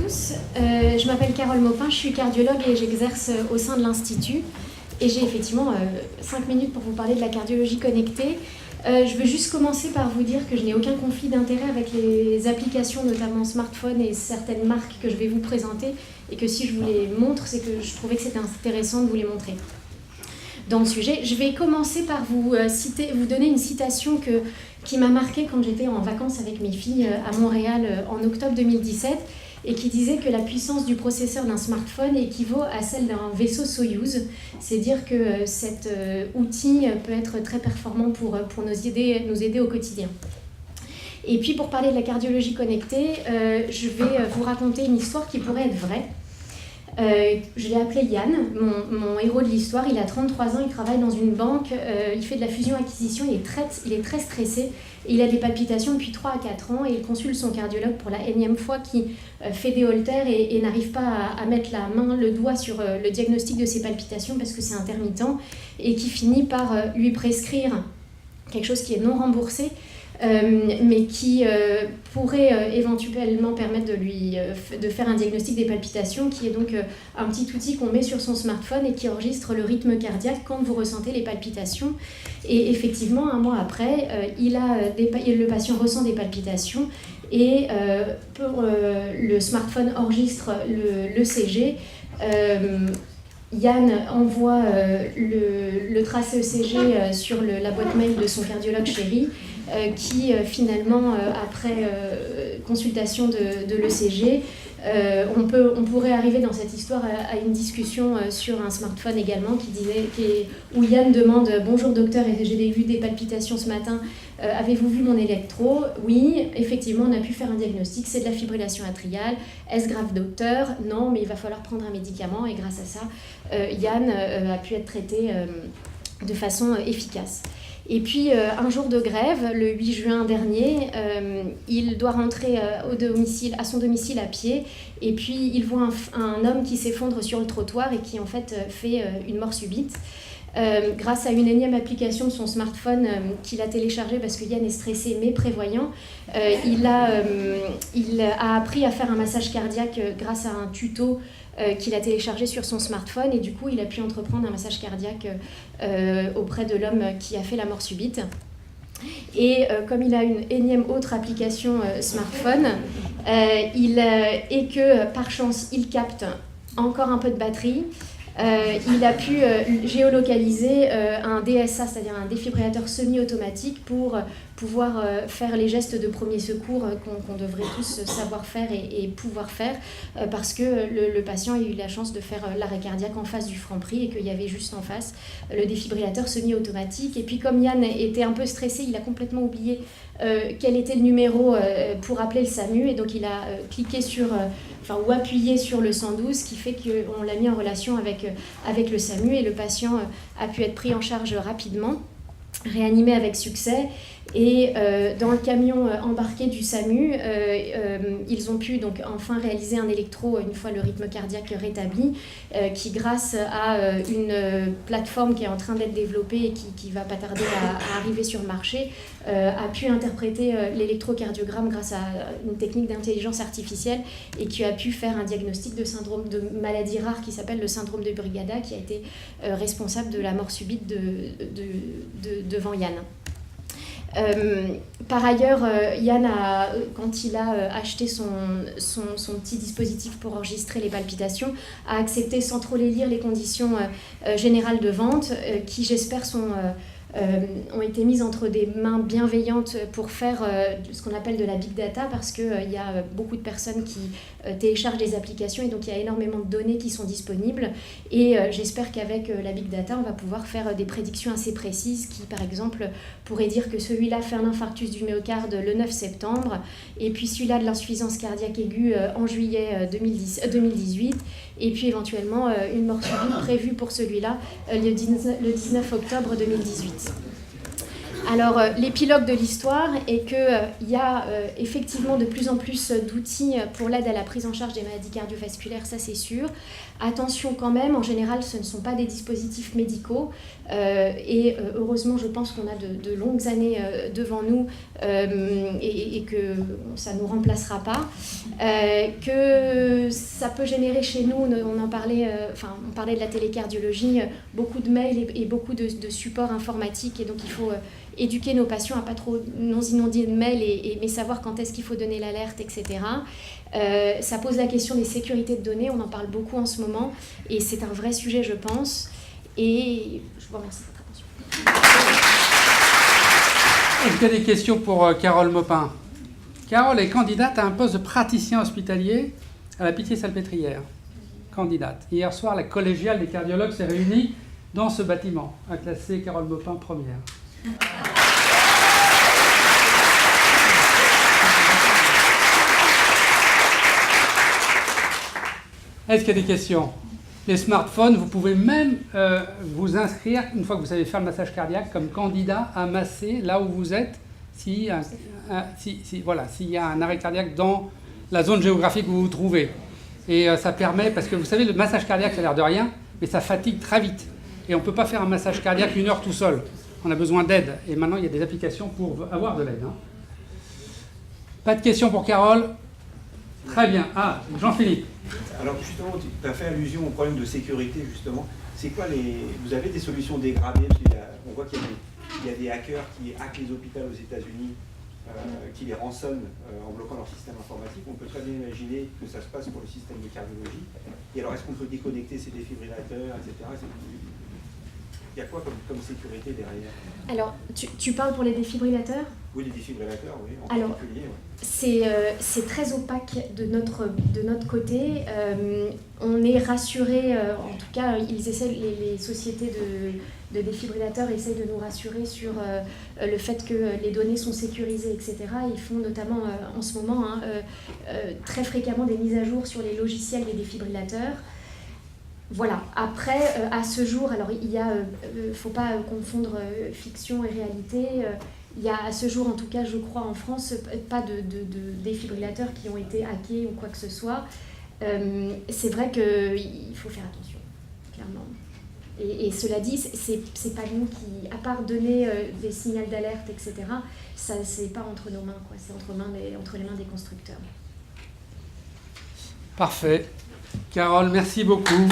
tous, je m'appelle Carole Maupin, je suis cardiologue et j'exerce au sein de l'Institut. Et j'ai effectivement 5 minutes pour vous parler de la cardiologie connectée. Je veux juste commencer par vous dire que je n'ai aucun conflit d'intérêt avec les applications, notamment smartphones et certaines marques que je vais vous présenter. Et que si je vous les montre, c'est que je trouvais que c'était intéressant de vous les montrer. Dans le sujet, je vais commencer par vous donner une citation qui m'a marquée quand j'étais en vacances avec mes filles à Montréal en octobre 2017 et qui disait que la puissance du processeur d'un smartphone équivaut à celle d'un vaisseau Soyouz. C'est dire que cet outil peut être très performant pour nous aider au quotidien. Et puis pour parler de la cardiologie connectée, je vais vous raconter une histoire qui pourrait être vraie. Je l'ai appelé Yann, mon héros de l'histoire. Il a 33 ans, il travaille dans une banque, il fait de la fusion-acquisition, il est très stressé. Il a des palpitations depuis 3 à 4 ans et il consulte son cardiologue pour la énième fois qui fait des holters et n'arrive pas à mettre le doigt sur le diagnostic de ses palpitations parce que c'est intermittent et qui finit par lui prescrire quelque chose qui est non remboursé. Mais qui pourrait éventuellement permettre de faire un diagnostic des palpitations, qui est donc un petit outil qu'on met sur son smartphone et qui enregistre le rythme cardiaque quand vous ressentez les palpitations. Et effectivement, un mois après, le patient ressent des palpitations et le smartphone enregistre l'ECG. Yann envoie le tracé ECG sur la boîte mail de son cardiologue chéri, qui finalement, après consultation de l'ECG, on pourrait arriver dans cette histoire à une discussion sur un smartphone également où Yann demande « Bonjour docteur, j'ai vu des palpitations ce matin, avez-vous vu mon électro ?» Oui, effectivement, on a pu faire un diagnostic, c'est de la fibrillation atriale. Est-ce grave docteur? Non, mais il va falloir prendre un médicament et grâce à ça, Yann a pu être traité de façon efficace. Et puis, un jour de grève, le 8 juin dernier, il doit rentrer à son domicile à pied. Et puis, il voit un homme qui s'effondre sur le trottoir et qui, en fait, fait une mort subite. Grâce à une énième application de son smartphone qu'il a téléchargée parce que Yann est stressé mais prévoyant, il a appris à faire un massage cardiaque grâce à un tuto qu'il a téléchargé sur son smartphone et du coup il a pu entreprendre un massage cardiaque auprès de l'homme qui a fait la mort subite. Et comme il a une énième autre application smartphone, et que par chance il capte encore un peu de batterie, il a pu géolocaliser un DSA, c'est-à-dire un défibrillateur semi-automatique pour pouvoir faire les gestes de premier secours qu'on devrait tous savoir faire et pouvoir faire parce que le patient a eu la chance de faire l'arrêt cardiaque en face du Franprix et qu'il y avait juste en face le défibrillateur semi-automatique. Et puis comme Yann était un peu stressé, il a complètement oublié quel était le numéro pour appeler le SAMU et donc il a cliqué ou appuyé sur le 112, ce qui fait qu'on l'a mis en relation avec le SAMU et le patient a pu être pris en charge rapidement, réanimé avec succès. Et dans le camion embarqué du SAMU, ils ont pu donc enfin réaliser un électro une fois le rythme cardiaque rétabli, qui grâce à une plateforme qui est en train d'être développée et qui va pas tarder à arriver sur le marché, a pu interpréter l'électrocardiogramme grâce à une technique d'intelligence artificielle et qui a pu faire un diagnostic de syndrome de maladie rare qui s'appelle le syndrome de Brugada, qui a été responsable de la mort subite devant Yann. Par ailleurs, Yann, quand il a acheté son petit dispositif pour enregistrer les palpitations, a accepté sans trop les lire les conditions générales de vente qui, j'espère, ont été mises entre des mains bienveillantes pour faire ce qu'on appelle de la big data parce qu'il y a beaucoup de personnes qui téléchargent des applications et donc il y a énormément de données qui sont disponibles et j'espère qu'avec la big data on va pouvoir faire des prédictions assez précises qui par exemple pourraient dire que celui-là fait un infarctus du myocarde le 9 septembre et puis celui-là de l'insuffisance cardiaque aiguë en juillet 2018 et puis éventuellement une mort subite prévue pour celui-là le 19 octobre 2018. Alors, l'épilogue de l'histoire est qu'il y a effectivement de plus en plus d'outils pour l'aide à la prise en charge des maladies cardiovasculaires, ça c'est sûr. Attention quand même, en général, ce ne sont pas des dispositifs médicaux et heureusement, je pense qu'on a de longues années devant nous et que ça ne nous remplacera pas. Que ça peut générer chez nous, on parlait de la télécardiologie, beaucoup de mails et beaucoup de supports informatiques et donc il faut éduquer nos patients à pas trop nous inonder de mails mais savoir quand est-ce qu'il faut donner l'alerte, etc. Ça pose la question des sécurités de données, on en parle beaucoup en ce moment et c'est un vrai sujet, je pense. Et je vous remercie de votre attention. Est-ce qu'il y a des questions pour Carole Maupin? Carole est candidate à un poste de praticien hospitalier à la Pitié-Salpêtrière. Candidate. Hier soir, la collégiale des cardiologues s'est réunie dans ce bâtiment, a classé Carole Maupin première. Est-ce qu'il y a des questions? Les smartphones, vous pouvez même vous inscrire, une fois que vous savez faire le massage cardiaque, comme candidat à masser là où vous êtes, s'il y a un arrêt cardiaque dans la zone géographique où vous vous trouvez. Et ça permet, parce que vous savez, le massage cardiaque, ça a l'air de rien, mais ça fatigue très vite. Et on ne peut pas faire un massage cardiaque 1 heure tout seul. On a besoin d'aide. Et maintenant, il y a des applications pour avoir de l'aide. Hein. Pas de questions pour Carole? Très bien. Ah, Jean-Philippe. Alors justement, tu as fait allusion au problème de sécurité, justement. C'est quoi vous avez des solutions dégradées? Parce on voit qu'il y a des hackers qui hackent les hôpitaux aux États-Unis, qui les rançonnent en bloquant leur système informatique. On peut très bien imaginer que ça se passe pour le système de cardiologie. Et alors, est-ce qu'on peut déconnecter ces défibrillateurs, etc. Il y a quoi comme sécurité derrière? Alors, tu parles pour les défibrillateurs? Oui, les défibrillateurs, oui, en particulier. Ouais. C'est très opaque de notre côté. On est rassurés, en tout cas, les sociétés de défibrillateurs essayent de nous rassurer sur le fait que les données sont sécurisées, etc. Ils font notamment en ce moment très fréquemment des mises à jour sur les logiciels des défibrillateurs. Voilà. Après, à ce jour, alors il y a, faut pas confondre fiction et réalité. Il y a à ce jour, en tout cas, je crois, en France, pas de défibrillateurs qui ont été hackés ou quoi que ce soit. C'est vrai qu'il faut faire attention, clairement. Et cela dit, c'est pas nous qui, à part donner des signaux d'alerte, etc., ça c'est pas entre nos mains, quoi. C'est entre les mains des constructeurs. Parfait. Carole, merci beaucoup.